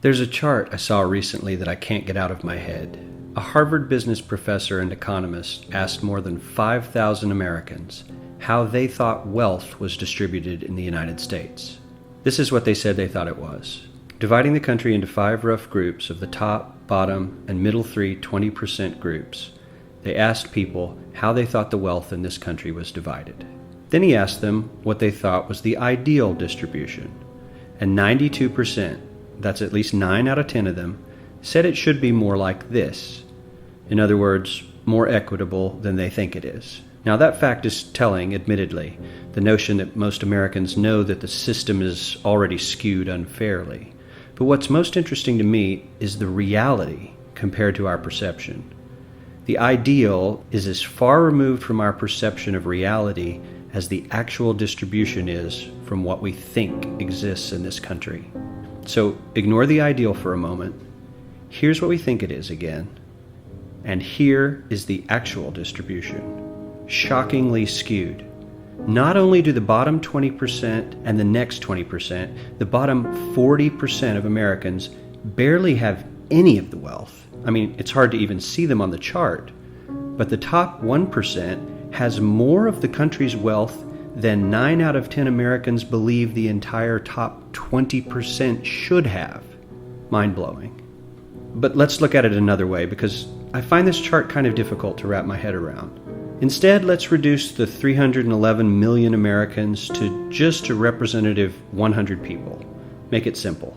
There's a chart I saw recently that I can't get out of my head. A Harvard business professor and economist asked more than 5,000 Americans how they thought wealth was distributed in the United States. This is what they said they thought it was. Dividing the country into 5 rough groups of the top, bottom, and middle 20% groups, they asked people how they thought the wealth in this country was divided. Then he asked them what they thought was the ideal distribution, and 92%, that's at least 9 out of 10 of them, said it should be more like this. In other words, more equitable than they think it is. Now that fact is telling, admittedly, the notion that most Americans know that the system is already skewed unfairly. But what's most interesting to me is the reality compared to our perception. The ideal is as far removed from our perception of reality as the actual distribution is from what we think exists in this country. So ignore the ideal for a moment. Here's what we think it is again. And here is the actual distribution. Shockingly skewed. Not only do the bottom 20% and the next 20%, the bottom 40% of Americans barely have any of the wealth. I mean, it's hard to even see them on the chart. But the top 1% has more of the country's wealth than 9 out of 10 Americans believe the entire top 20% should have. Mind-blowing. But let's look at it another way, because I find this chart kind of difficult to wrap my head around. Instead, let's reduce the 311 million Americans to just a representative 100 people. Make it simple.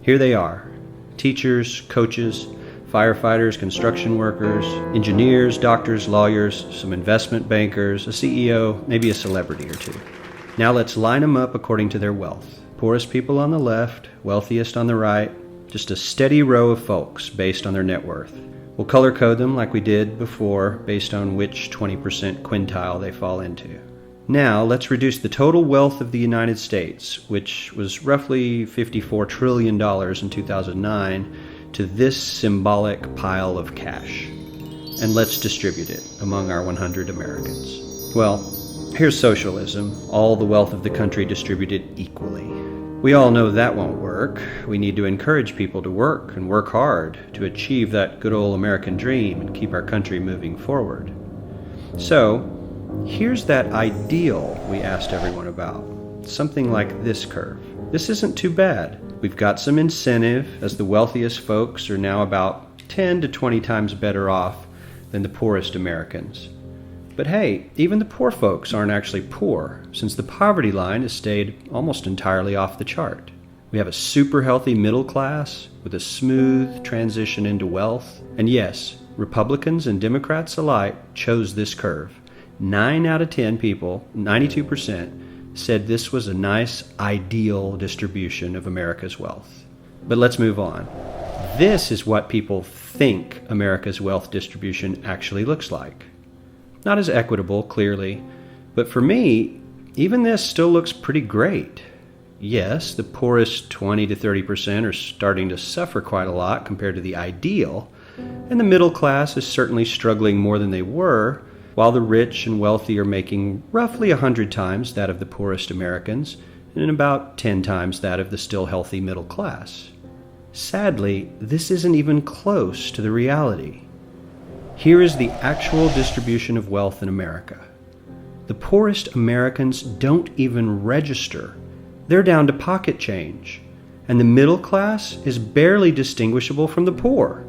Here they are: teachers, coaches, firefighters, construction workers, engineers, doctors, lawyers, some investment bankers, a CEO, maybe a celebrity or two. Now let's line them up according to their wealth. Poorest people on the left, wealthiest on the right, just a steady row of folks based on their net worth. We'll color code them like we did before based on which 20% quintile they fall into. Now let's reduce the total wealth of the United States, which was roughly $54 trillion in 2009, to this symbolic pile of cash. And let's distribute it among our 100 Americans. Well, here's socialism, all the wealth of the country distributed equally. We all know that won't work. We need to encourage people to work and work hard to achieve that good old American dream and keep our country moving forward. So, here's that ideal we asked everyone about. Something like this curve. This isn't too bad. We've got some incentive, as the wealthiest folks are now about 10 to 20 times better off than the poorest Americans. But hey, even the poor folks aren't actually poor, since the poverty line has stayed almost entirely off the chart. We have a super healthy middle class with a smooth transition into wealth. And yes, Republicans and Democrats alike chose this curve. 9 out of 10 people, 92%, said this was a nice, ideal distribution of America's wealth. But let's move on. This is what people think America's wealth distribution actually looks like. Not as equitable, clearly, but for me, even this still looks pretty great. Yes, the poorest 20 to 30% are starting to suffer quite a lot compared to the ideal, and the middle class is certainly struggling more than they were, while the rich and wealthy are making roughly 100 times that of the poorest Americans and about 10 times that of the still healthy middle class. Sadly, this isn't even close to the reality. Here is the actual distribution of wealth in America. The poorest Americans don't even register. They're down to pocket change, and the middle class is barely distinguishable from the poor.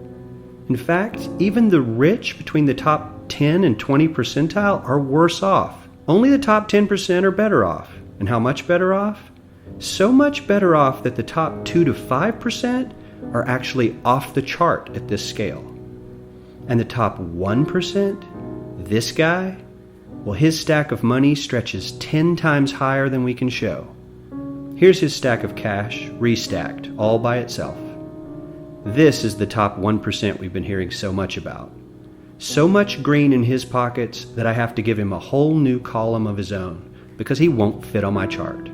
In fact, even the rich between the top 10 and 20 percentile are worse off. Only the top 10% are better off. And how much better off? So much better off that the top 2 to 5% are actually off the chart at this scale. And the top 1%, this guy, well, his stack of money stretches 10 times higher than we can show. Here's his stack of cash, restacked, all by itself. This is the top 1% we've been hearing so much about. So much green in his pockets that I have to give him a whole new column of his own, because he won't fit on my chart.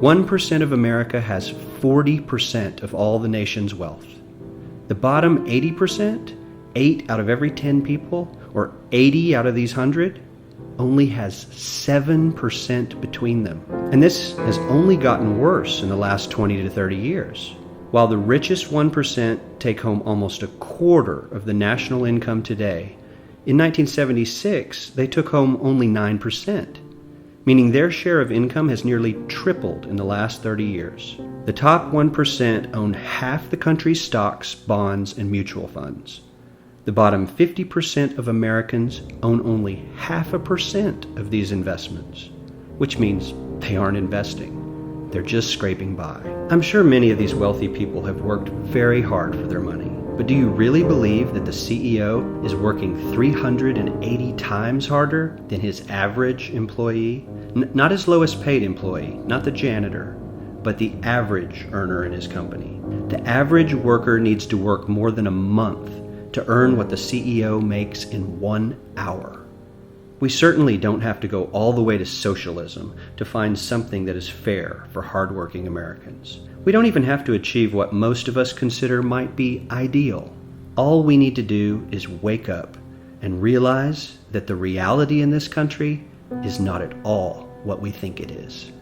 1% of America has 40% of all the nation's wealth. The bottom 80%, 8 out of every 10 people, or 80 out of these 100, only has 7% between them. And this has only gotten worse in the last 20 to 30 years. While the richest 1% take home almost a quarter of the national income today, in 1976 they took home only 9%, meaning their share of income has nearly tripled in the last 30 years. The top 1% own half the country's stocks, bonds, and mutual funds. The bottom 50% of Americans own only 0.5% of these investments, which means they aren't investing. They're just scraping by. I'm sure many of these wealthy people have worked very hard for their money. But do you really believe that the CEO is working 380 times harder than his average employee? Not his lowest paid employee, not the janitor, but the average earner in his company. The average worker needs to work more than a month to earn what the CEO makes in 1 hour. We certainly don't have to go all the way to socialism to find something that is fair for hardworking Americans. We don't even have to achieve what most of us consider might be ideal. All we need to do is wake up and realize that the reality in this country is not at all what we think it is.